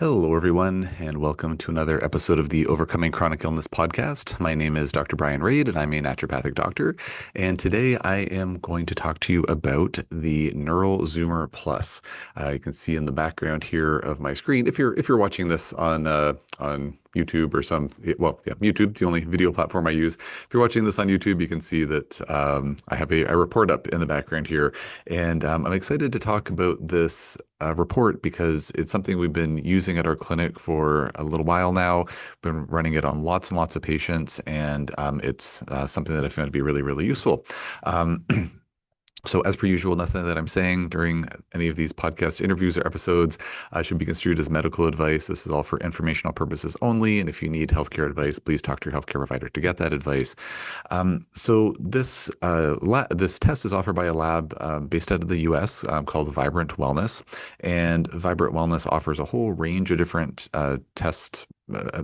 Hello, everyone, and welcome to another episode of the Overcoming Chronic Illness podcast. My name is Dr. Bryan Rade, and I'm a naturopathic doctor. And today I am going to talk to you about the Neural Zoomer Plus. You can see in the background here of my screen, if you're watching this on YouTube or YouTube's the only video platform I use. If you're watching this on YouTube, you can see that I have a report up in the background here, and I'm excited to talk about this report because it's something we've been using at our clinic for a little while now. Been running it on lots and lots of patients, and it's something that I found to be really, really useful. Um, So, as per usual, nothing that I'm saying during any of these podcast interviews or episodes should be construed as medical advice. This is all for informational purposes only. And if you need healthcare advice, please talk to your healthcare provider to get that advice. This test is offered by a lab based out of the US called Vibrant Wellness. And Vibrant Wellness offers a whole range of different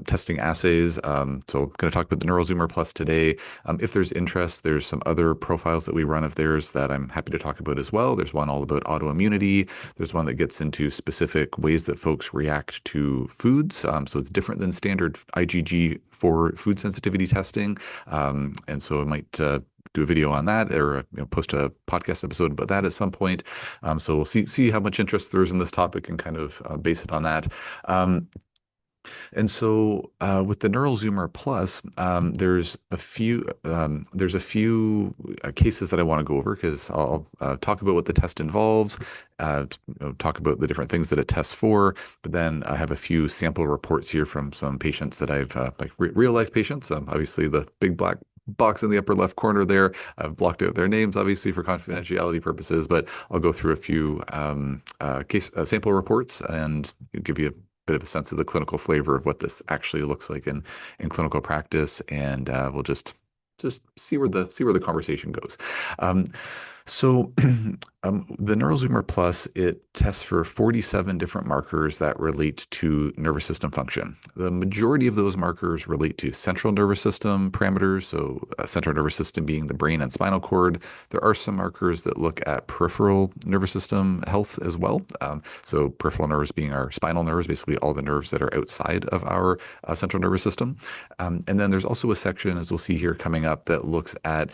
testing assays. So I'm going to talk about the NeuroZoomer Plus today. If there's interest, there's some other profiles that we run of theirs that I'm happy to talk about as well. There's one all about autoimmunity. There's one that gets into specific ways that folks react to foods. So it's different than standard IgG for food sensitivity testing. And so I might do a video on that or post a podcast episode about that at some point. So we'll see how much interest there is in this topic and kind of base it on that. With the Neural Zoomer Plus, there's a few cases that I want to go over because I'll talk about what the test involves, talk about the different things that it tests for, but then I have a few sample reports here from some patients that I've like real life patients. Obviously, the big black box in the upper left corner there. I've blocked out their names, obviously, for confidentiality purposes, but I'll go through a few sample reports and give you a bit of a sense of the clinical flavor of what this actually looks like in clinical practice, and we'll just see where the conversation goes. Um, so the NeuroZoomer Plus, it tests for 47 different markers that relate to nervous system function. The majority of those markers relate to central nervous system parameters, so central nervous system being the brain and spinal cord. There are some markers that look at peripheral nervous system health as well. So peripheral nerves being our spinal nerves, basically all the nerves that are outside of our central nervous system. And then there's also a section, as we'll see here coming up, that looks at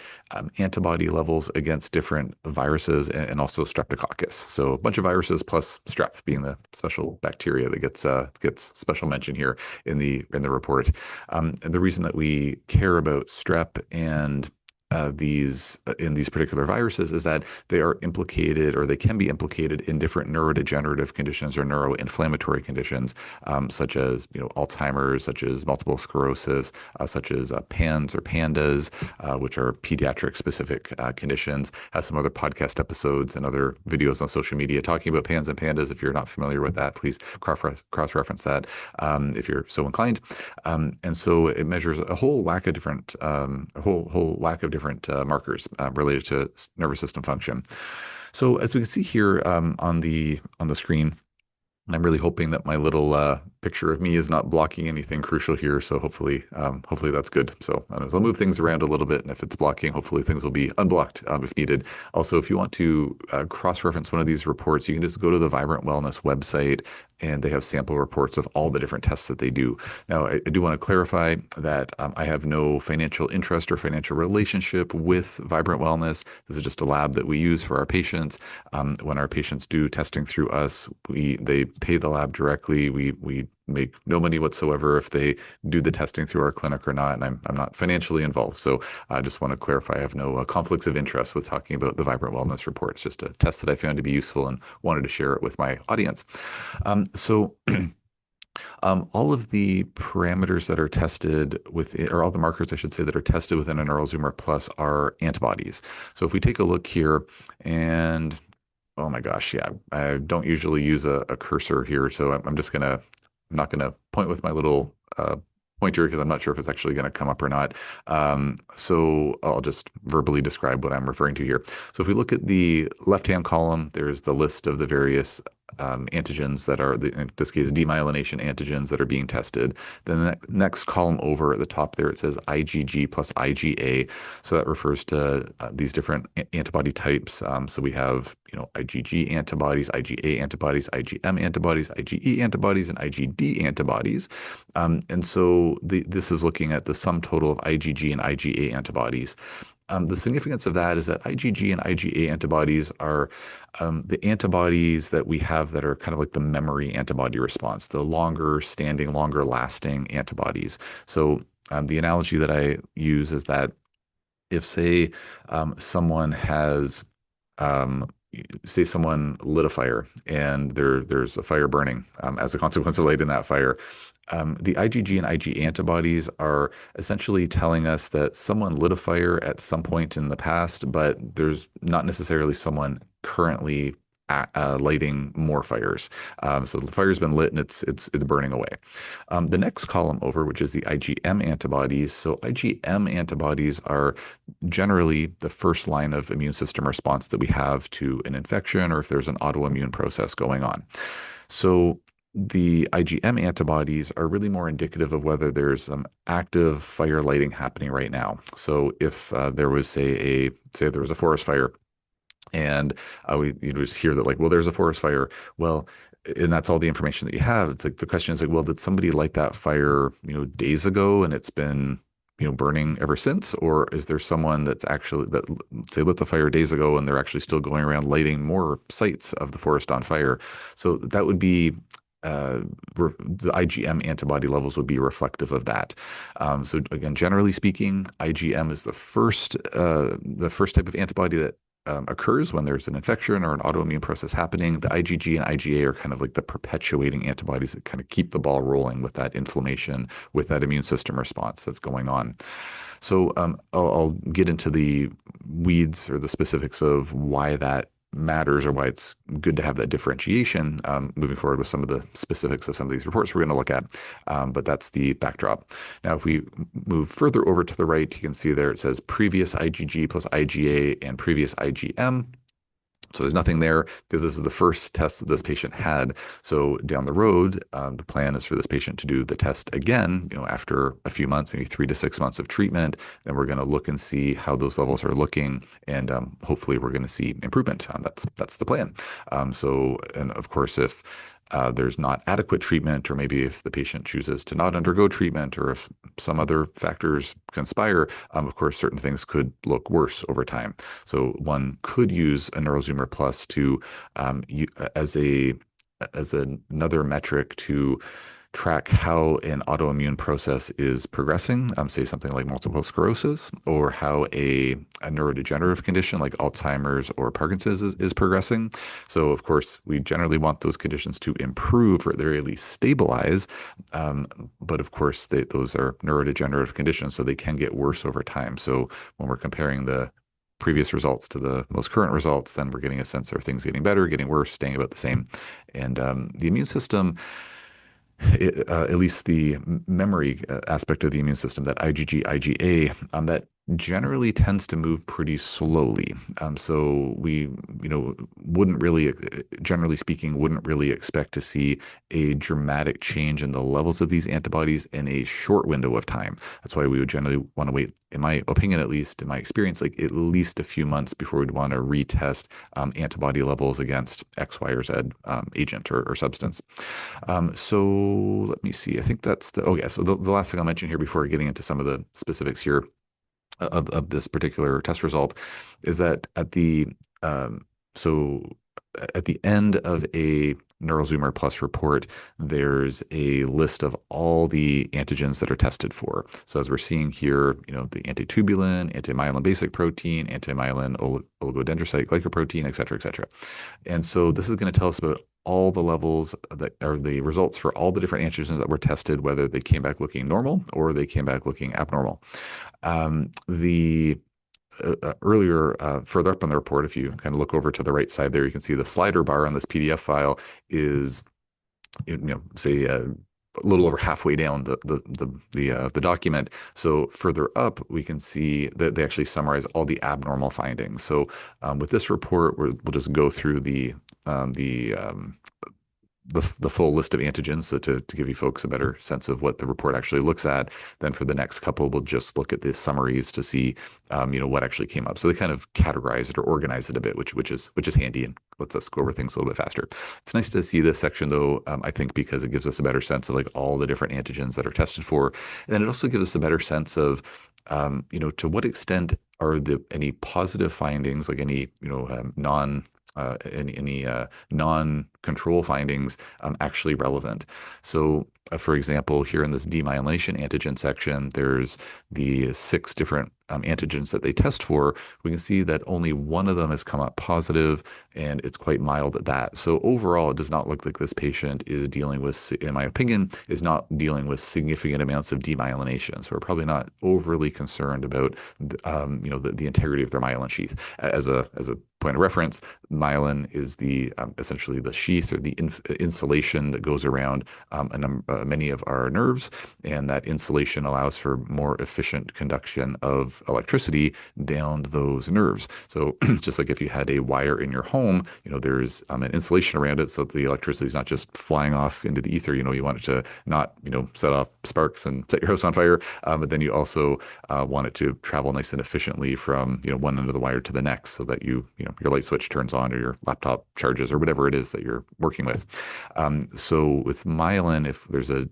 antibody levels against different viruses and also streptococcus. So a bunch of viruses plus strep being the special bacteria that gets special mention here in the report. And the reason that we care about strep and these particular viruses is that they are implicated, or they can be implicated in different neurodegenerative conditions or neuroinflammatory conditions, such as Alzheimer's, such as multiple sclerosis, such as PANS or PANDAS, which are pediatric specific conditions. Have some other podcast episodes and other videos on social media talking about PANS and PANDAS. If you're not familiar with that, please cross-reference that if you're so inclined. And so it measures a whole whack of different markers related to nervous system function. So as we can see here on the screen, I'm really hoping that my little picture of me is not blocking anything crucial here. So hopefully that's good. So I'll move things around a little bit, and if it's blocking, hopefully things will be unblocked if needed. Also, if you want to cross-reference one of these reports, you can just go to the Vibrant Wellness website, and they have sample reports of all the different tests that they do. Now, I do want to clarify that I have no financial interest or financial relationship with Vibrant Wellness. This is just a lab that we use for our patients. When our patients do testing through us, they pay the lab directly. We make no money whatsoever if they do the testing through our clinic or not, and I'm not financially involved. So I just want to clarify I have no conflicts of interest with talking about the Vibrant Wellness report. It's just a test that I found to be useful and wanted to share it with my audience. All of the parameters that are tested or all the markers, I should say, that are tested within a NeuroZoomer Plus are antibodies. So if we take a look here, and oh my gosh, yeah, I don't usually use a cursor here, so I'm not gonna point with my little pointer because I'm not sure if it's actually going to come up or not. So I'll just verbally describe what I'm referring to here. So if we look at the left-hand column, there's the list of the various antigens that are, in this case, demyelination antigens that are being tested. Then the next column over at the top there, it says IgG plus IgA. So that refers to these different antibody types. So we have, IgG antibodies, IgA antibodies, IgM antibodies, IgE antibodies, and IgD antibodies. And so this is looking at the sum total of IgG and IgA antibodies. The significance of that is that IgG and IgA antibodies are the antibodies that we have that are kind of like the memory antibody response, the longer standing, longer lasting antibodies. So the analogy that I use is that if, say, someone has um, say someone lit a fire and there's a fire burning as a consequence of lighting that fire. The IgG and IgA antibodies are essentially telling us that someone lit a fire at some point in the past, but there's not necessarily someone currently lighting more fires. So the fire's been lit and it's burning away. The next column over, which is the IgM antibodies. So IgM antibodies are generally the first line of immune system response that we have to an infection or if there's an autoimmune process going on. So the IgM antibodies are really more indicative of whether there's some active fire lighting happening right now. So if there was, say there was a forest fire and we just hear that, like, well, there's a forest fire. Well, and that's all the information that you have. It's like the question is like, well, did somebody light that fire, days ago and it's been, burning ever since? Or is there someone that's actually that, say, lit the fire days ago and they're actually still going around lighting more sites of the forest on fire? So that would be the IgM antibody levels would be reflective of that. So again, generally speaking, IgM is the first type of antibody that occurs when there's an infection or an autoimmune process happening. The IgG and IgA are kind of like the perpetuating antibodies that kind of keep the ball rolling with that inflammation, with that immune system response that's going on. So I'll get into the weeds or the specifics of why that matters or why it's good to have that differentiation moving forward with some of the specifics of some of these reports we're going to look at. But that's the backdrop. Now, if we move further over to the right, you can see there it says previous IgG plus IgA and previous IgM. So there's nothing there because this is the first test that this patient had. So down the road, the plan is for this patient to do the test again, after a few months, maybe 3 to 6 months of treatment. Then we're going to look and see how those levels are looking, and hopefully we're going to see improvement. That's the plan. And of course, if there's not adequate treatment, or maybe if the patient chooses to not undergo treatment, or if some other factors conspire, of course, certain things could look worse over time. So one could use a NeuroZoomer Plus to as another metric to track how an autoimmune process is progressing, say something like multiple sclerosis, or how a neurodegenerative condition like Alzheimer's or Parkinson's is progressing. So, of course, we generally want those conditions to improve or at the very least stabilize. But of course, those are neurodegenerative conditions, so they can get worse over time. So when we're comparing the previous results to the most current results, then we're getting a sense of things getting better, getting worse, staying about the same. And the immune system, at least the memory aspect of the immune system, that IgG, IgA, that generally tends to move pretty slowly. So we, wouldn't really, generally speaking, wouldn't really expect to see a dramatic change in the levels of these antibodies in a short window of time. That's why we would generally want to wait, in my opinion, at least in my experience, like at least a few months before we'd want to retest antibody levels against X, Y, or Z agent or substance. So let me see. I think that's so the last thing I'll mention here before getting into some of the specifics here of this particular test result is that so at the end of a NeuroZoomer Plus report, there's a list of all the antigens that are tested for. So as we're seeing here, the antitubulin, anti-myelin basic protein, anti-myelin oligodendrocyte glycoprotein, et cetera, et cetera. And so this is going to tell us about all the levels that are the results for all the different antigens that were tested, whether they came back looking normal or they came back looking abnormal. The earlier, further up on the report, if you kind of look over to the right side there, you can see the slider bar on this PDF file is, say a little over halfway down the document. So further up, we can see that they actually summarize all the abnormal findings. So with this report, we'll just go through the the full list of antigens, so to give you folks a better sense of what the report actually looks at. Then for the next couple, we'll just look at the summaries to see, what actually came up. So they kind of categorize it or organize it a bit, which is handy and lets us go over things a little bit faster. It's nice to see this section though, I think, because it gives us a better sense of like all the different antigens that are tested for, and it also gives us a better sense of, to what extent are the any positive findings, like any, any non-control findings actually relevant. So, for example, here in this demyelination antigen section, there's the 6 different antigens that they test for. We can see that only one of them has come up positive, and it's quite mild at that. So overall, it does not look like this patient is dealing with, in my opinion, is not dealing with significant amounts of demyelination. So we're probably not overly concerned about, the integrity of their myelin sheath. As a point of reference, myelin is the essentially the sheath or the insulation that goes around many of our nerves, and that insulation allows for more efficient conduction of electricity down those nerves. So just like if you had a wire in your home, there's an insulation around it so that the electricity is not just flying off into the ether. You want it to not, set off sparks and set your house on fire, but then you also want it to travel nice and efficiently from, one end of the wire to the next, so that your light switch turns on or your laptop charges or whatever it is that you're working with. So with myelin, if there's a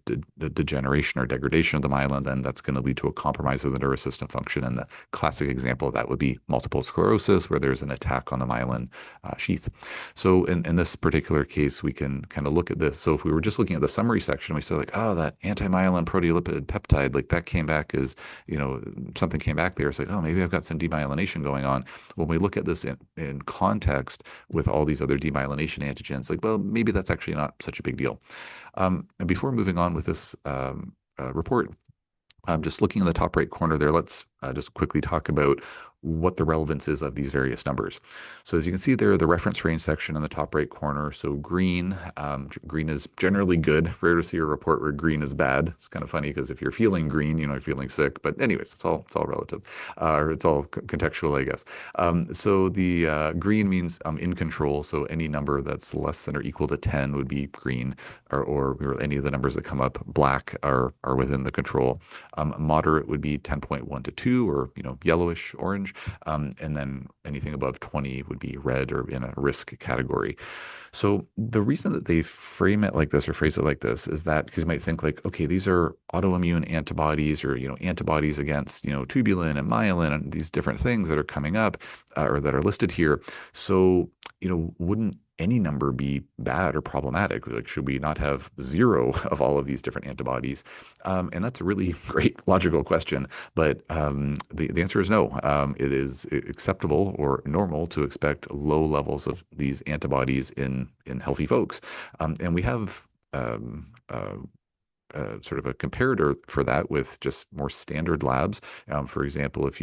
degeneration or degradation of the myelin, then that's going to lead to a compromise of the nervous system function. And the classic example of that would be multiple sclerosis, where there's an attack on the myelin sheath. So in this particular case, we can kind of look at this. So if we were just looking at the summary section, we saw like, oh, that anti-myelin proteolipid peptide, like that came back as, something came back there. It's like, oh, maybe I've got some demyelination going on. When we look at this in context with all these other demyelination antigens, like, well, maybe that's actually not such a big deal. And before moving on with this report, just looking in the top right corner there, let's just quickly talk about what the relevance is of these various numbers. So as you can see there, the reference range section in the top right corner. So green is generally good. Rare to see a report where green is bad. It's kind of funny because if you're feeling green, you're feeling sick. But anyways, it's all relative, or it's all contextual, I guess. So the green means in control. So any number that's less than or equal to 10 would be green, or any of the numbers that come up black are within the control. Moderate would be 10.1 to 2, or yellowish orange, and then anything above 20 would be red or in a risk category. So the reason that they frame it like this or phrase it like this is that because you might think like, okay, these are autoimmune antibodies, or antibodies against tubulin and myelin and these different things that are coming up, or that are listed here. So wouldn't any number be bad or problematic? Like, should we not have 0 of all of these different antibodies? And that's a really great logical question, but the answer is no. It is acceptable or normal to expect low levels of these antibodies in healthy folks, and we have sort of a comparator for that with just more standard labs. For example, if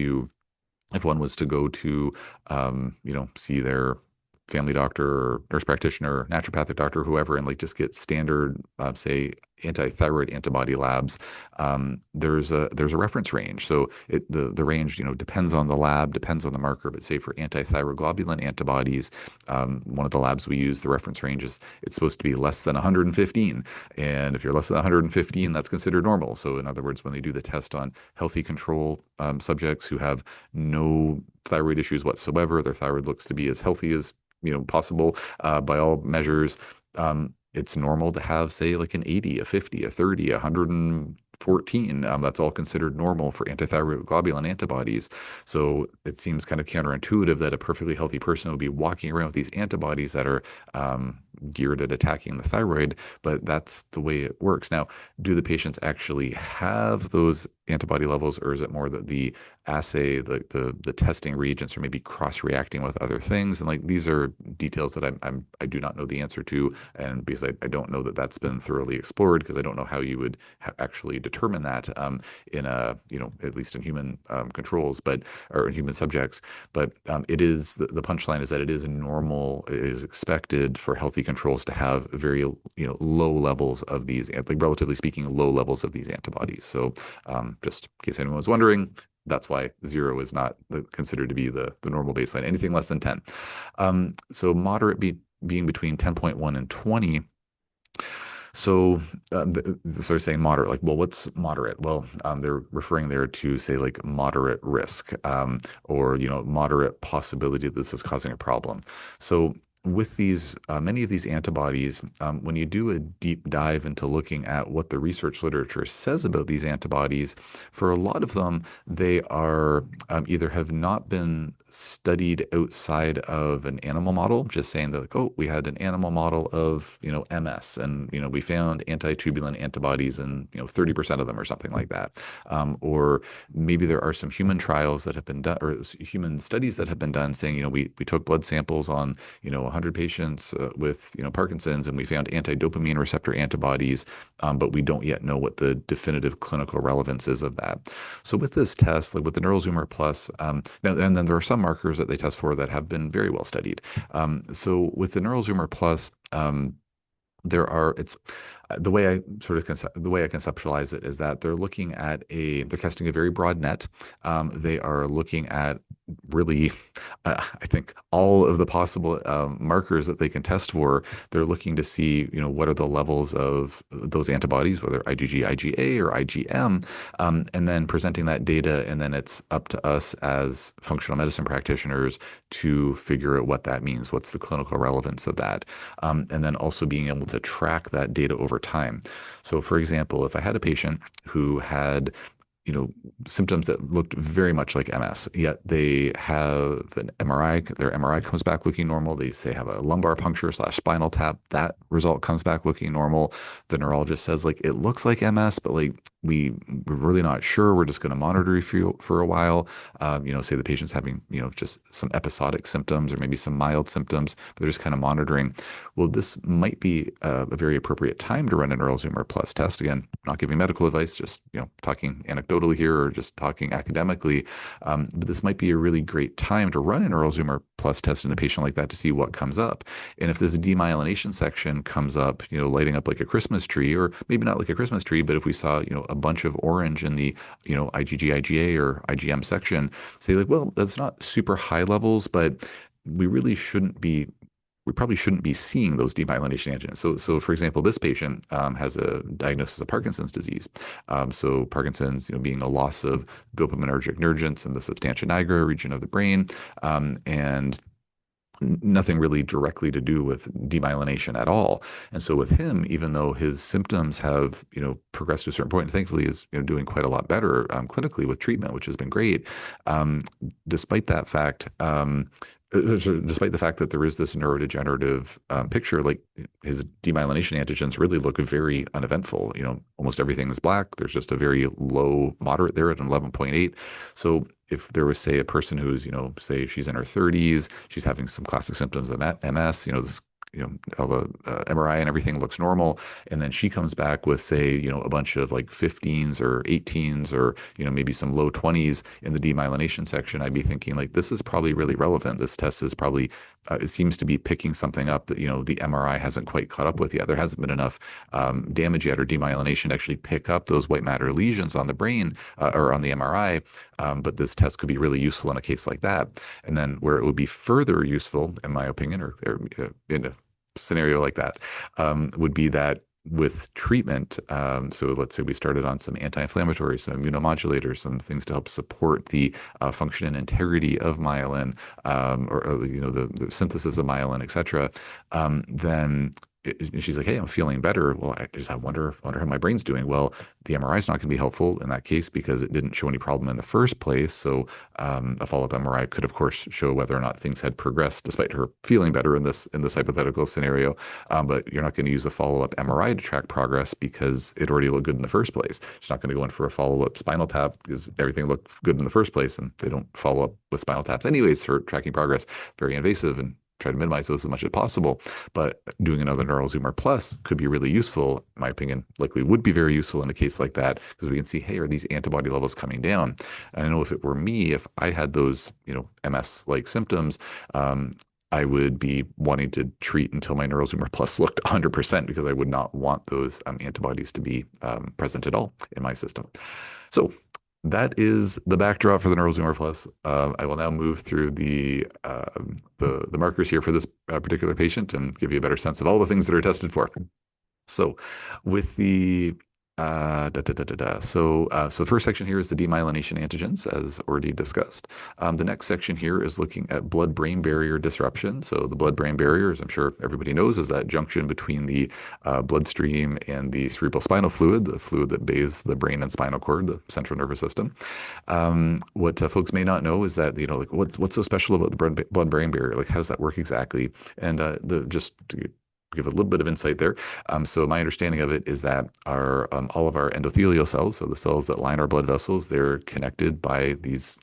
one was to go to, see their family doctor or nurse practitioner, naturopathic doctor, whoever, and like just get standard, say, anti-thyroid antibody labs, there's a reference range. So the range depends on the lab, depends on the marker. But say for anti-thyroid globulin antibodies, one of the labs we use, the reference range it's supposed to be less than 115. And if you're less than 115, that's considered normal. So in other words, when they do the test on healthy control subjects who have no thyroid issues whatsoever, their thyroid looks to be as healthy as possible by all measures. It's normal to have, say, like an 80, a 50, a 30, a 114. That's all considered normal for antithyroid globulin antibodies. So it seems kind of counterintuitive that a perfectly healthy person would be walking around with these antibodies that are geared at attacking the thyroid, but that's the way it works. Now, do the patients actually have those antibody levels, or is it more that the assay, the testing reagents are maybe cross-reacting with other things? And like these are details that I do not know the answer to, and because I don't know that that's been thoroughly explored, because I don't know how you would actually determine that in a at least in human controls, or in human subjects. But it is the punchline is that it is normal, it is expected for healthy controls to have very low levels of these, like relatively speaking, low levels of these antibodies. So just in case anyone was wondering, that's why 0 is not considered to be the normal baseline. Anything less than 10. So moderate being between 10.1 and 20. So sort of saying moderate, like, well, what's moderate? Well, they're referring there to say like moderate risk, or moderate possibility that this is causing a problem. So with these, many of these antibodies, when you do a deep dive into looking at what the research literature says about these antibodies, for a lot of them, they are either have not been studied outside of an animal model, just saying that like, oh, we had an animal model of, MS, and we found anti-tubulin antibodies in 30% of them or something like that. Or maybe there are some human trials that have been done, or human studies that have been done saying, we took blood samples on 100 patients with Parkinson's, and we found anti-dopamine receptor antibodies, but we don't yet know what the definitive clinical relevance is of that. So with this test, like with the NeuralZoomer Plus, now, and then there are some markers that they test for that have been very well studied. So with the NeuralZoomer Plus, there are it's the way I sort of the way I conceptualize it is that they're casting a very broad net. They are looking at really, I think, all of the possible markers that they can test for. They're looking to see, what are the levels of those antibodies, whether IgG, IgA, or IgM, and then presenting that data. And then it's up to us as functional medicine practitioners to figure out what that means. What's the clinical relevance of that? And then also being able to track that data over time. So, for example, if I had a patient who had symptoms that looked very much like MS, yet they have an MRI, their MRI comes back looking normal. They say have a lumbar puncture / spinal tap. That result comes back looking normal. The neurologist says like, it looks like MS, but like we're really not sure. We're just going to monitor you for a while. Say the patient's having, just some episodic symptoms or maybe some mild symptoms, but they're just kind of monitoring. Well, this might be a very appropriate time to run a NeuralZoomer Plus test. Again, not giving medical advice, just, talking anecdotally here or just talking academically. But this might be a really great time to run a NeuralZoomer Plus test in a patient like that to see what comes up. And if this demyelination section comes up, lighting up like a Christmas tree, or maybe not like a Christmas tree, but if we saw, a bunch of orange in the, IgG, IgA, or IgM section, say like, well, that's not super high levels, but we probably shouldn't be seeing those demyelination antigens. So for example, this patient has a diagnosis of Parkinson's disease. So Parkinson's, being a loss of dopaminergic nergens in the substantia nigra region of the brain, and nothing really directly to do with demyelination at all. And so with him, even though his symptoms have, progressed to a certain point, and thankfully is, doing quite a lot better clinically with treatment, which has been great. Despite that fact, despite the fact that there is this neurodegenerative picture, like his demyelination antigens really look very uneventful. Almost everything is black. There's just a very low moderate there at an 11.8. So if there was, say, a person who's, say she's in her 30s, she's having some classic symptoms of MS, this all the MRI and everything looks normal. And then she comes back with, say, a bunch of like 15s or 18s, or, maybe some low 20s in the demyelination section. I'd be thinking like, this is probably really relevant. This test is probably, it seems to be picking something up that, the MRI hasn't quite caught up with yet. There hasn't been enough damage yet or demyelination to actually pick up those white matter lesions on the brain or on the MRI. But this test could be really useful in a case like that. And then where it would be further useful, in my opinion, or in a scenario like that, would be that with treatment, so let's say we started on some anti-inflammatories, some immunomodulators, some things to help support the function and integrity of myelin, or the synthesis of myelin, etc. Then she's like, hey, I'm feeling better. Well, I wonder how my brain's doing. Well, the MRI is not going to be helpful in that case because it didn't show any problem in the first place. So a follow-up MRI could, of course, show whether or not things had progressed despite her feeling better in this hypothetical scenario. But you're not going to use a follow-up MRI to track progress because it already looked good in the first place. She's not going to go in for a follow-up spinal tap because everything looked good in the first place, and they don't follow up with spinal taps anyways for tracking progress. Very invasive, and try to minimize those as much as possible. But doing another NeuralZoomer Plus could be really useful, in my opinion, likely would be very useful in a case like that, because we can see, hey, are these antibody levels coming down? And I know if it were me, if I had those, MS-like symptoms, I would be wanting to treat until my NeuralZoomer Plus looked 100%, because I would not want those antibodies to be present at all in my system. So that is the backdrop for the NeuroZoomer Plus. I will now move through the markers here for this particular patient and give you a better sense of all the things that are tested for. So, with the so the first section here is the demyelination antigens, as already discussed. The next section here is looking at blood-brain barrier disruption. So the blood-brain barrier, as I'm sure everybody knows, is that junction between the bloodstream and the cerebral spinal fluid, the fluid that bathes the brain and spinal cord, the central nervous system. What folks may not know is that, like what's so special about the blood-brain barrier? Like, how does that work exactly? And just to give a little bit of insight there. So my understanding of it is that our all of our endothelial cells, so the cells that line our blood vessels, they're connected by these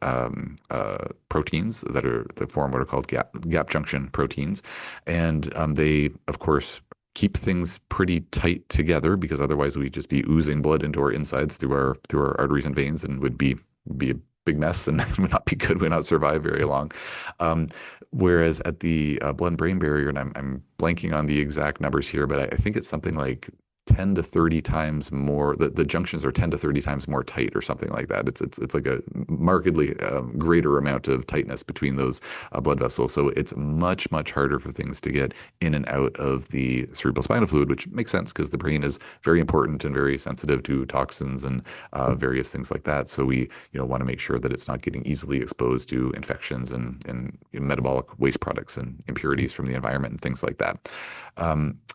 proteins that form what are called gap junction proteins, and they, of course, keep things pretty tight together because otherwise we'd just be oozing blood into our insides through our arteries and veins and would be a big mess and would not be good, would not survive very long. Um, Whereas at the blood-brain barrier, and I'm blanking on the exact numbers here, but I think it's something like 10 to 30 times more. The junctions are 10 to 30 times more tight, or something like that. It's like a markedly greater amount of tightness between those blood vessels. So it's much harder for things to get in and out of the cerebral spinal fluid, which makes sense because the brain is very important and very sensitive to toxins and various things like that. So we want to make sure that it's not getting easily exposed to infections and metabolic waste products and impurities from the environment and things like that.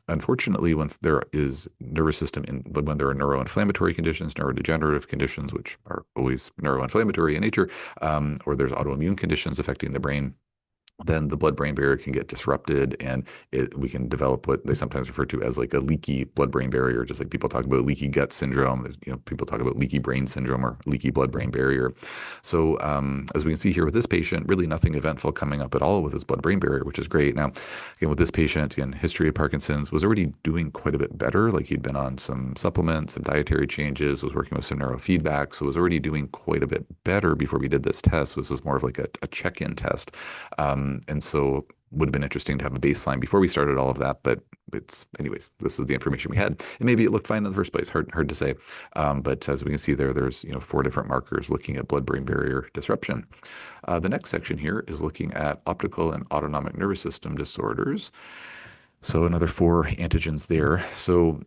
Unfortunately, when there is nervous system when there are neuroinflammatory conditions, neurodegenerative conditions, which are always neuroinflammatory in nature, or there's autoimmune conditions affecting the brain, then the blood-brain barrier can get disrupted, and we can develop what they sometimes refer to as like a leaky blood-brain barrier, just like people talk about leaky gut syndrome. People talk about leaky brain syndrome or leaky blood-brain barrier. So as we can see here with this patient, really nothing eventful coming up at all with his blood-brain barrier, which is great. Now, again, with this patient, in history of Parkinson's, was already doing quite a bit better. Like he'd been on some supplements, some dietary changes, was working with some neurofeedback, so was already doing quite a bit better before we did this test. This was more of like a check-in test. And so would have been interesting to have a baseline before we started all of that, but anyways, this is the information we had. And maybe it looked fine in the first place, hard to say. But as we can see there's 4 different markers looking at blood-brain barrier disruption. The next section here is looking at optical and autonomic nervous system disorders. So another 4 antigens there. So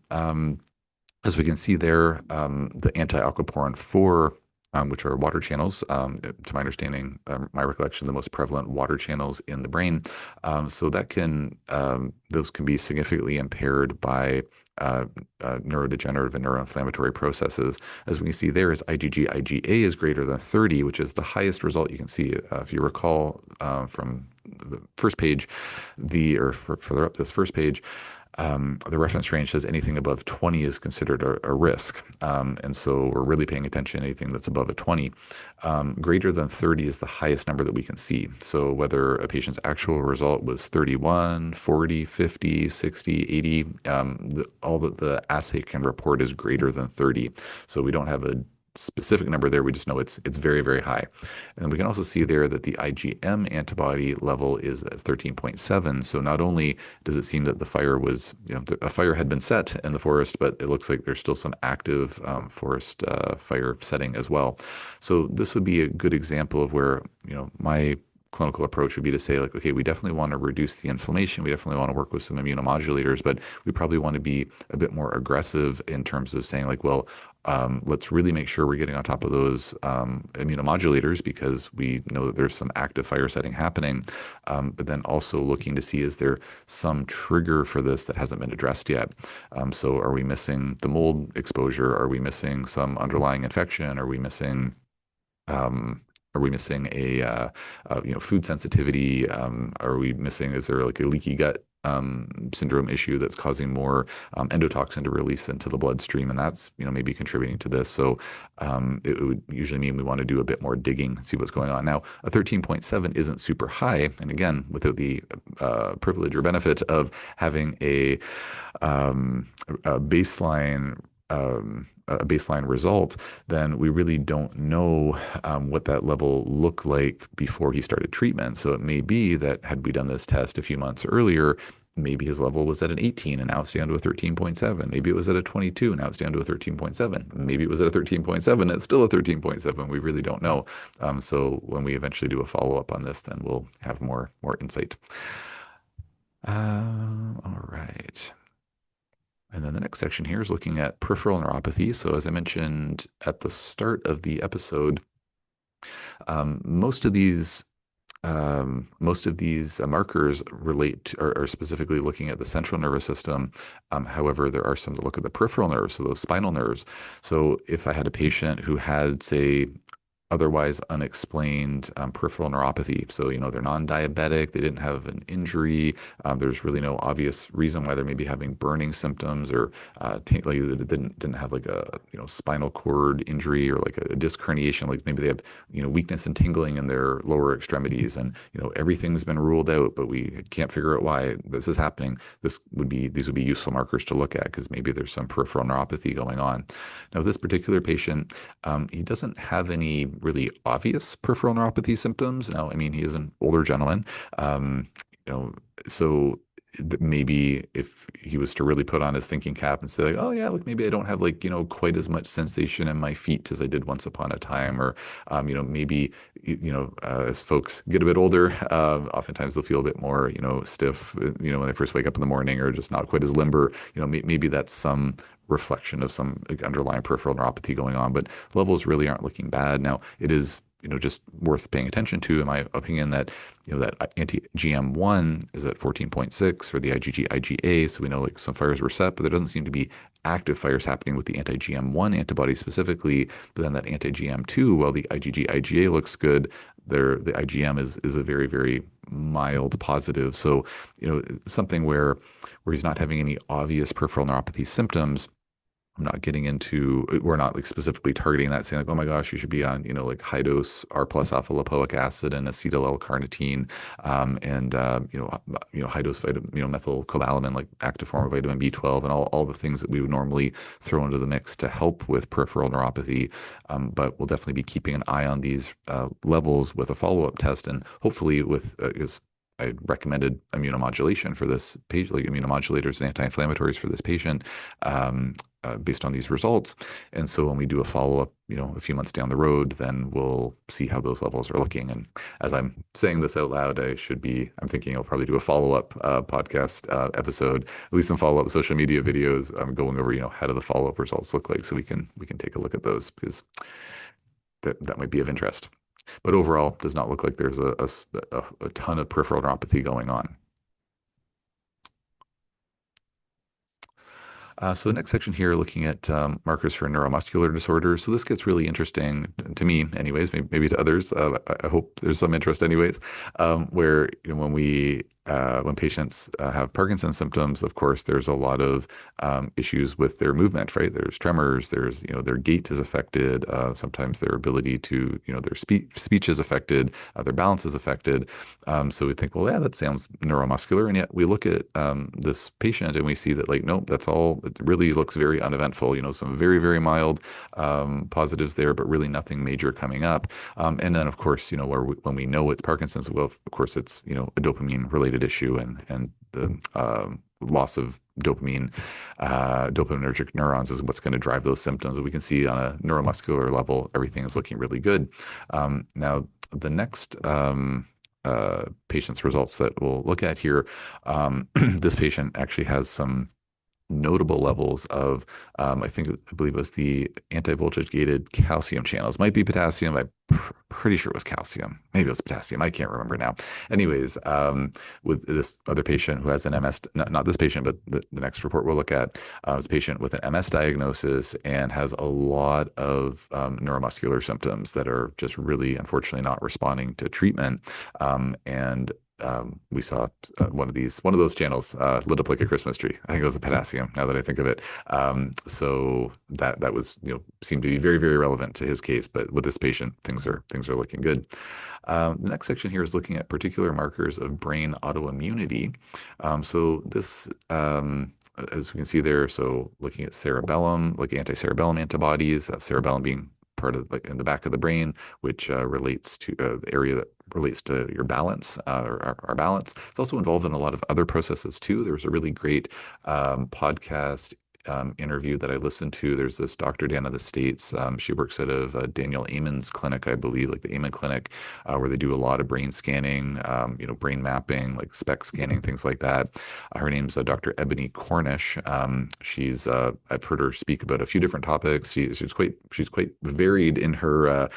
as we can see there, the anti-aquaporin 4, which are water channels, to my understanding, my recollection, the most prevalent water channels in the brain. So those can be significantly impaired by neurodegenerative and neuroinflammatory processes. As we can see there, is IgG, IgA is greater than 30, which is the highest result you can see. If you recall from the first page, or further up this first page, the reference range says anything above 20 is considered a risk. And so we're really paying attention to anything that's above a 20. Greater than 30 is the highest number that we can see. So whether a patient's actual result was 31, 40, 50, 60, 80, all that the assay can report is greater than 30. So we don't have a specific number there. We just know it's very high. And we can also see there that the IgM antibody level is at 13.7. So not only does it seem that the fire was, a fire had been set in the forest, but it looks like there's still some active forest fire setting as well. So this would be a good example of where, my clinical approach would be to say, like, okay, we definitely want to reduce the inflammation. We definitely want to work with some immunomodulators, but we probably want to be a bit more aggressive in terms of saying, like, well, let's really make sure we're getting on top of those immunomodulators because we know that there's some active fire setting happening. But then also looking to see, is there some trigger for this that hasn't been addressed yet? So are we missing the mold exposure? Are we missing some underlying infection? Um, are we missing food sensitivity? Is there like a leaky gut syndrome issue that's causing more endotoxin to release into the bloodstream, and that's maybe contributing to this. So it would usually mean we want to do a bit more digging, see what's going on. Now, a 13.7 isn't super high, and again, without the privilege or benefit of having a baseline. A baseline result, then we really don't know what that level looked like before he started treatment. So it may be that had we done this test a few months earlier, maybe his level was at an 18 and now it's down to a 13.7. Maybe it was at a 22 and now it's down to a 13.7. Maybe it was at a 13.7, it's still a 13.7. We really don't know. So when we eventually do a follow-up on this, then we'll have more insight. All right. And then the next section here is looking at peripheral neuropathy. So as I mentioned at the start of the episode, most of these markers relate to, are specifically looking at the central nervous system. However, there are some that look at the peripheral nerves, so those spinal nerves. So if I had a patient who had, say, otherwise unexplained peripheral neuropathy. So, they're non-diabetic, they didn't have an injury. There's really no obvious reason why they're maybe having burning symptoms or like they didn't have like a, spinal cord injury or like a disc herniation. Like maybe they have, weakness and tingling in their lower extremities and, everything's been ruled out, but we can't figure out why this is happening. These would be useful markers to look at because maybe there's some peripheral neuropathy going on. Now, this particular patient, he doesn't have any really obvious peripheral neuropathy symptoms. Now, I mean, he is an older gentleman, um, you know, so maybe if he was to really put on his thinking cap and say like, oh yeah, like maybe I don't have like, quite as much sensation in my feet as I did once upon a time, or, maybe, as folks get a bit older, oftentimes they'll feel a bit more, stiff, when they first wake up in the morning or just not quite as limber, maybe that's some reflection of some underlying peripheral neuropathy going on, but levels really aren't looking bad. Now, it is, just worth paying attention to, in my opinion, that, that anti-GM1 is at 14.6 for the IgG, IgA. So we know like some fires were set, but there doesn't seem to be active fires happening with the anti-GM1 antibody specifically. But then that anti-GM2, while the IgG, IgA looks good, the IgM is a very, very mild positive. So, something where he's not having any obvious peripheral neuropathy symptoms. I'm not getting into, we're not like specifically targeting that, saying like, oh my gosh, you should be on, like high dose R plus alpha lipoic acid and acetyl L-carnitine, and high dose methylcobalamin, like active form of vitamin B12, and all the things that we would normally throw into the mix to help with peripheral neuropathy. But we'll definitely be keeping an eye on these levels with a follow-up test, and hopefully with I recommended immunomodulation for this patient, like immunomodulators and anti-inflammatories for this patient, based on these results. And so when we do a follow-up, a few months down the road, then we'll see how those levels are looking. And as I'm saying this out loud, I'm thinking I'll probably do a follow-up podcast episode, at least some follow-up social media videos, going over, how do the follow-up results look like, so we can take a look at those, because that might be of interest. But overall, does not look like there's a ton of peripheral neuropathy going on. So the next section here, looking at markers for neuromuscular disorders. So this gets really interesting to me, anyways. Maybe to others. I hope there's some interest, anyways. Where when patients have Parkinson's symptoms, of course, there's a lot of issues with their movement, right? There's tremors. There's their gait is affected. Sometimes their ability to their speech is affected. Their balance is affected. So we think, well, yeah, that sounds neuromuscular, and yet we look at this patient and we see that like, nope, that's all. It really looks very uneventful. Some very, very mild positives there, but really nothing major coming up. And then of course, when we know it's Parkinson's, well, of course it's a dopamine related issue, and the loss of dopaminergic neurons is what's going to drive those symptoms. We can see on a neuromuscular level, everything is looking really good. Now, the next patient's results that we'll look at here, this patient actually has some notable levels of, I believe it was the anti-voltage gated calcium channels. Might be potassium. I'm pretty sure it was calcium. Maybe it was potassium. I can't remember now. Anyways, with this other patient who has an MS, not this patient, but the next report we'll look at, is a patient with an MS diagnosis and has a lot of neuromuscular symptoms that are just really, unfortunately, not responding to treatment. And we saw one of those channels lit up like a Christmas tree. I think it was the potassium, now that I think of it. So that was, seemed to be very, very relevant to his case. But with this patient, things are looking good. The next section here is looking at particular markers of brain autoimmunity. So this, as we can see there, so looking at cerebellum, like anti-cerebellum antibodies, cerebellum being part of like in the back of the brain, which relates to the area that relates to your balance or our balance. It's also involved in a lot of other processes too. There's a really great podcast interview that I listened to. There's this doctor down in the States. She works out of Daniel Amen's clinic, I believe, like the Amen Clinic, where they do a lot of brain scanning, brain mapping, like SPECT scanning, things like that. Her name's Dr. Ebony Cornish. I've heard her speak about a few different topics. She's quite varied in her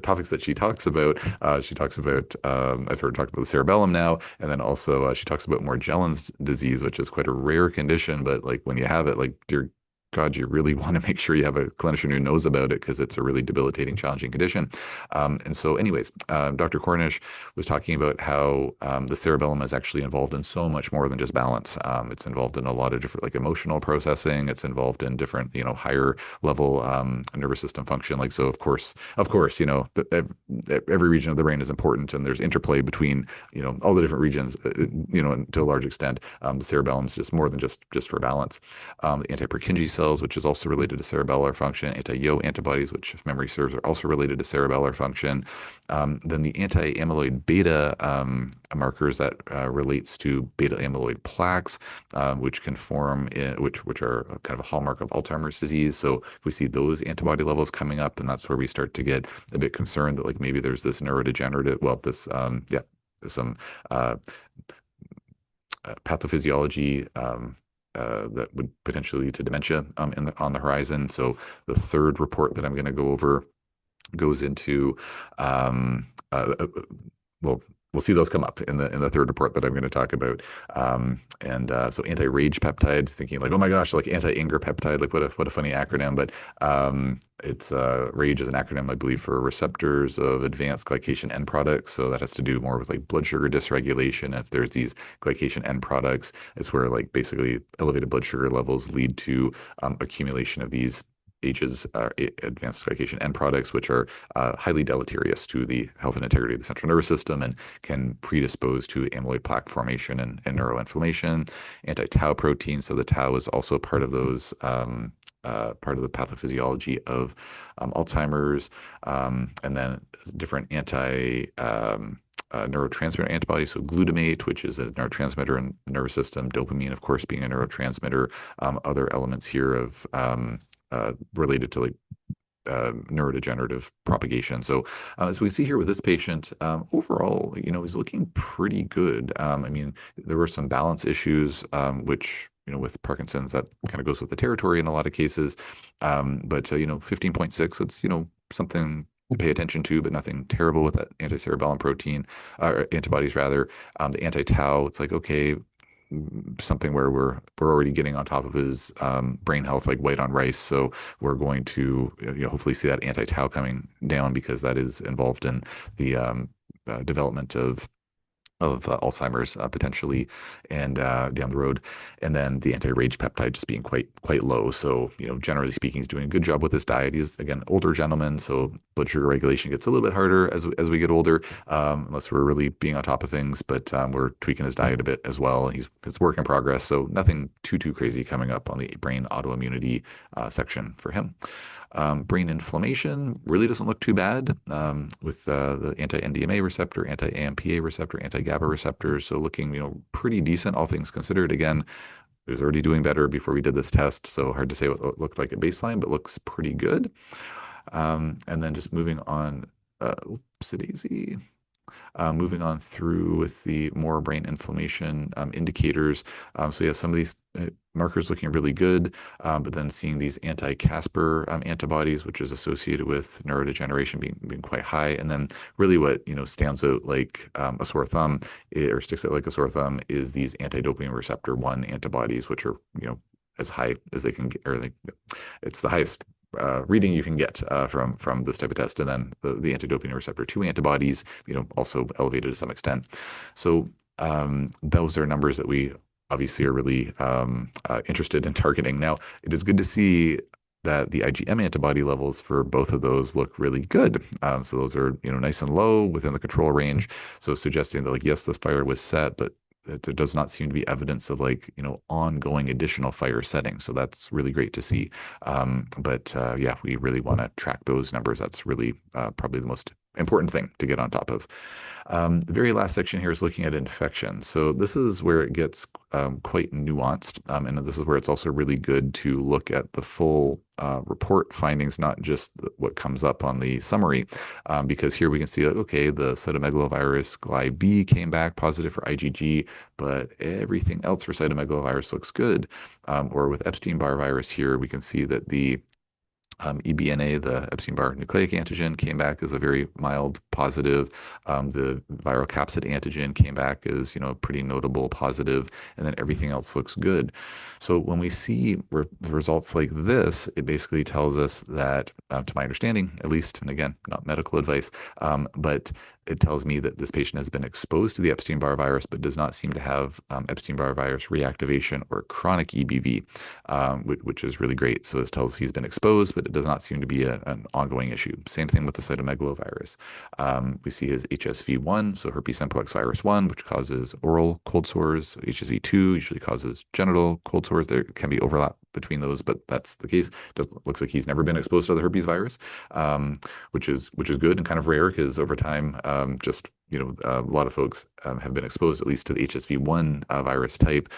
topics that she talks about. She talks about I've heard her talk about the cerebellum now, and then also she talks about Morgellons disease, which is quite a rare condition, but like when you have it, like dear God, you really want to make sure you have a clinician who knows about it because it's a really debilitating, challenging condition. And so, anyways, Dr. Cornish was talking about how the cerebellum is actually involved in so much more than just balance. It's involved in a lot of different, like emotional processing. It's involved in different, higher level nervous system function. Like so, of course, every region of the brain is important, and there's interplay between, all the different regions, to a large extent. The cerebellum is just more than just for balance. Anti-Purkinje cells, which is also related to cerebellar function, anti-Yo antibodies, which, if memory serves, are also related to cerebellar function. Then the anti-amyloid beta markers that relates to beta amyloid plaques, which can form, which are kind of a hallmark of Alzheimer's disease. So if we see those antibody levels coming up, then that's where we start to get a bit concerned that like maybe there's this neurodegenerative, some uh, pathophysiology that would potentially lead to dementia on the horizon. So the third report that I'm going to go over goes into um, uh, uh, well, we'll see those come up in the third report that I'm going to talk about. So anti-rage peptide, thinking like, oh my gosh, like anti-anger peptide, like what a funny acronym. But it's RAGE is an acronym, I believe, for receptors of advanced glycation end products. So that has to do more with like blood sugar dysregulation. If there's these glycation end products, it's where like basically elevated blood sugar levels lead to accumulation of these AGEs, advanced glycation end products, which are highly deleterious to the health and integrity of the central nervous system and can predispose to amyloid plaque formation and neuroinflammation. Anti-tau protein, so the tau is also part of those. Part of the pathophysiology of Alzheimer's, and then different neurotransmitter antibodies. So glutamate, which is a neurotransmitter in the nervous system, dopamine, of course, being a neurotransmitter, other elements here of related to like neurodegenerative propagation. So as we see here with this patient, overall, he's looking pretty good. I mean, there were some balance issues, which, with Parkinson's, that kind of goes with the territory in a lot of cases. But 15.6, it's, something to pay attention to, but nothing terrible with that anti-cerebellum protein, or antibodies rather. The anti-tau, it's like, okay, something where we're already getting on top of his brain health like white on rice. So we're going to hopefully see that anti-tau coming down because that is involved in the development of Alzheimer's potentially and down the road, and then the anti-rage peptide just being quite low. So generally speaking, he's doing a good job with his diet. He's again older gentleman, so blood sugar regulation gets a little bit harder as we get older, unless we're really being on top of things. But we're tweaking his diet a bit as well. It's work in progress, so nothing too crazy coming up on the brain autoimmunity section for him. Brain inflammation really doesn't look too bad with the anti-NDMA receptor, anti-AMPA receptor, anti-GABA receptors. So looking, pretty decent, all things considered. Again, it was already doing better before we did this test, so hard to say what it looked like at baseline, but looks pretty good. And then just moving on, oopsie-daisy. Moving on through with the more brain inflammation indicators. So yeah, some of these markers looking really good, but then seeing these anti-Casper antibodies, which is associated with neurodegeneration being quite high. And then really what, stands out like a sore thumb or sticks out like a sore thumb is these anti-dopamine receptor 1 antibodies, which are, as high as they can get, or like it's the highest reading you can get from this type of test, and then the anti-dopamine receptor 2 antibodies, also elevated to some extent. So those are numbers that we obviously are really interested in targeting. Now, it is good to see that the IgM antibody levels for both of those look really good. So those are nice and low within the control range. So suggesting that like yes, the fire was set, but there does not seem to be evidence of like ongoing additional fire setting. So that's really great to see. But yeah, we really want to track those numbers. That's really probably the most important thing to get on top of. The very last section here is looking at infection. So this is where it gets quite nuanced, and this is where it's also really good to look at the full report findings, not just what comes up on the summary, because here we can see, like, okay, the cytomegalovirus gly-B came back positive for IgG, but everything else for cytomegalovirus looks good. Or with Epstein-Barr virus here, we can see that the EBNA, the Epstein-Barr nucleic antigen, came back as a very mild positive. The viral capsid antigen came back as, pretty notable positive, and then everything else looks good. So when we see results like this, it basically tells us that, to my understanding, at least, and again, not medical advice, but it tells me that this patient has been exposed to the Epstein-Barr virus, but does not seem to have Epstein-Barr virus reactivation or chronic EBV, which is really great. So this tells he's been exposed, but it does not seem to be an ongoing issue. Same thing with the cytomegalovirus. We see his HSV1, so herpes simplex virus 1, which causes oral cold sores. HSV2 usually causes genital cold sores. There can be overlap between those, but that's the case. Looks like he's never been exposed to the herpes virus, which is good and kind of rare because over time, a lot of folks have been exposed at least to the HSV1 virus type.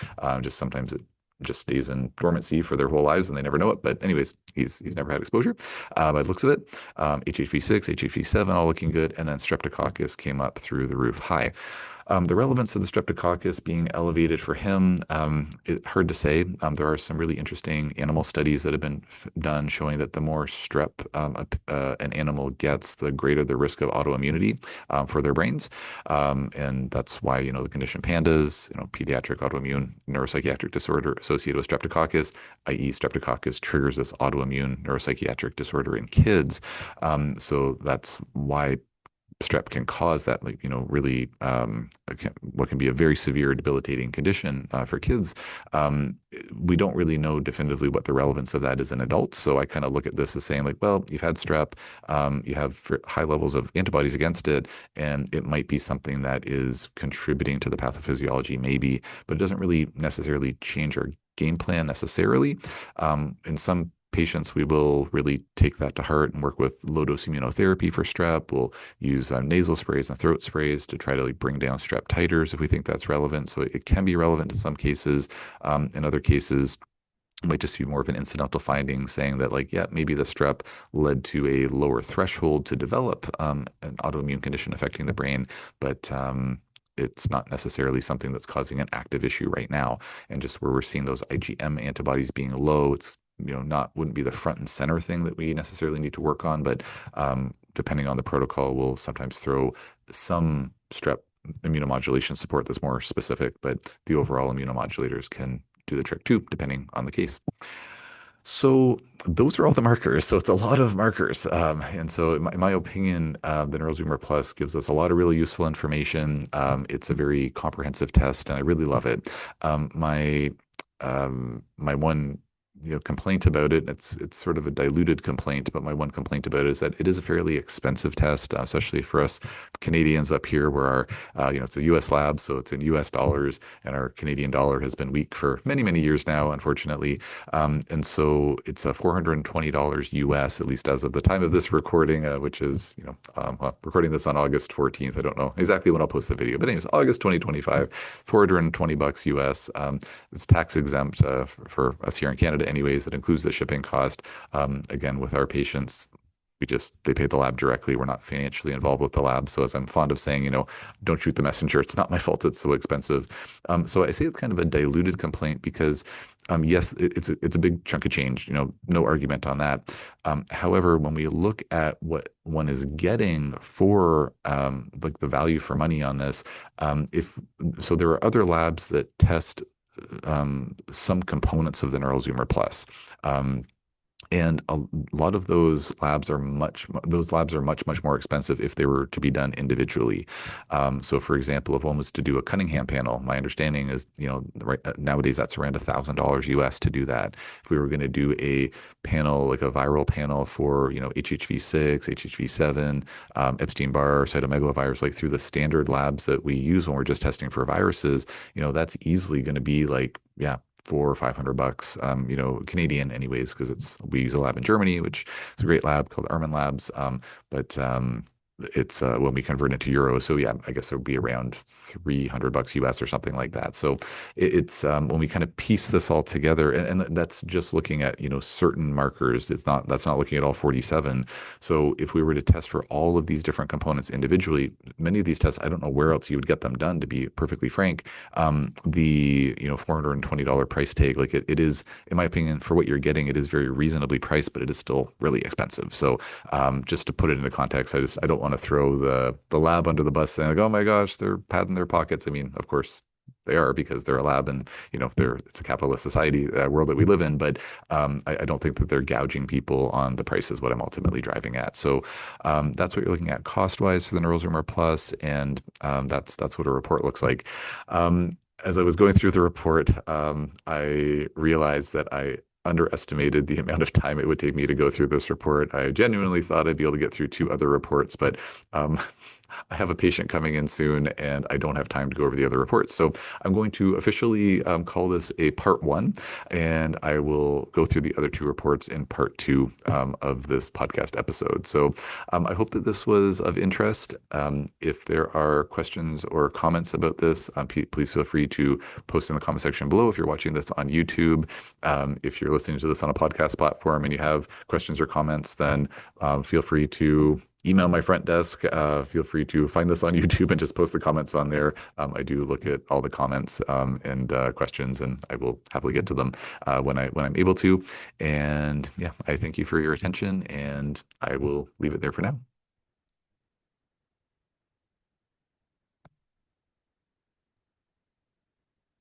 Just sometimes it just stays in dormancy for their whole lives and they never know it. But anyways, he's never had exposure by the looks of it. HHV6, HHV7 all looking good, and then streptococcus came up through the roof high. The relevance of the streptococcus being elevated for him, hard to say. There are some really interesting animal studies that have been done showing that the more strep an animal gets, the greater the risk of autoimmunity for their brains. And that's why, the condition pandas, pediatric autoimmune neuropsychiatric disorder associated with streptococcus, i.e. streptococcus triggers this autoimmune neuropsychiatric disorder in kids. So that's why strep can cause that, really what can be a very severe debilitating condition for kids. We don't really know definitively what the relevance of that is in adults. So I kind of look at this as saying, like, well, you've had strep, you have high levels of antibodies against it, and it might be something that is contributing to the pathophysiology, maybe, but it doesn't really necessarily change our game plan necessarily. In some patients, we will really take that to heart and work with low-dose immunotherapy for strep. We'll use nasal sprays and throat sprays to try to bring down strep titers if we think that's relevant. So it can be relevant in some cases. In other cases, it might just be more of an incidental finding saying that, like, yeah, maybe the strep led to a lower threshold to develop an autoimmune condition affecting the brain, but it's not necessarily something that's causing an active issue right now. And just where we're seeing those IgM antibodies being low, it's wouldn't be the front and center thing that we necessarily need to work on, but depending on the protocol, we'll sometimes throw some strep immunomodulation support that's more specific, but the overall immunomodulators can do the trick too, depending on the case. So those are all the markers. So it's a lot of markers. And so in my opinion, the NeuroZoomer Plus gives us a lot of really useful information. It's a very comprehensive test and I really love it. My one complaint about it, it's sort of a diluted complaint, but my one complaint about it is that it is a fairly expensive test, especially for us Canadians up here where our, it's a US lab, so it's in US dollars, and our Canadian dollar has been weak for many, many years now, unfortunately. And so it's a $420 US, at least as of the time of this recording, which is, recording this on August 14th. I don't know exactly when I'll post the video, but anyways, August 2025, $420 US. It's tax exempt for us here in Canada anyways. That includes the shipping cost. Again, with our patients, they pay the lab directly. We're not financially involved with the lab. So as I'm fond of saying, don't shoot the messenger. It's not my fault. It's so expensive. So I say it's kind of a diluted complaint because yes, it's a big chunk of change, no argument on that. However, when we look at what one is getting for like the value for money on this, there are other labs that test some components of the NeuroZoomer Plus. And a lot of those labs are much more expensive if they were to be done individually. So for example, if one was to do a Cunningham panel, my understanding is, nowadays that's around $1,000 US to do that. If we were going to do a panel, like a viral panel for, HHV6, HHV7, Epstein-Barr, cytomegalovirus, like through the standard labs that we use when we're just testing for viruses, that's easily going to be like, yeah, $400 or $500, Canadian anyways, because we use a lab in Germany, which is a great lab called Armin Labs. it's when we convert into euros. So yeah, I guess it would be around $300 US or something like that. So it's when we kind of piece this all together, and that's just looking at, certain markers. That's not looking at all 47. So if we were to test for all of these different components individually, many of these tests, I don't know where else you would get them done, to be perfectly frank. The $420 price tag, like it is, in my opinion, for what you're getting, it is very reasonably priced, but it is still really expensive. So just to put it into context, I don't want to throw the lab under the bus saying like, oh my gosh, they're padding their pockets. I mean, of course they are, because they're a lab, and it's a capitalist society world that we live in. But I don't think that they're gouging people on the price is what I'm ultimately driving at. So that's what you're looking at cost wise for the NeuroZoomer Plus, and that's what a report looks like. As I was going through the report, I realized that I underestimated the amount of time it would take me to go through this report. I genuinely thought I'd be able to get through two other reports, but um, I have a patient coming in soon, and I don't have time to go over the other reports. So I'm going to officially call this a part one, and I will go through the other two reports in part two of this podcast episode. So I hope that this was of interest. If there are questions or comments about this, please feel free to post in the comment section below if you're watching this on YouTube. If you're listening to this on a podcast platform and you have questions or comments, then feel free to email my front desk. Feel free to find this on YouTube and just post the comments on there. I do look at all the comments and questions, and I will happily get to them when I'm able to. And yeah, I thank you for your attention, and I will leave it there for now.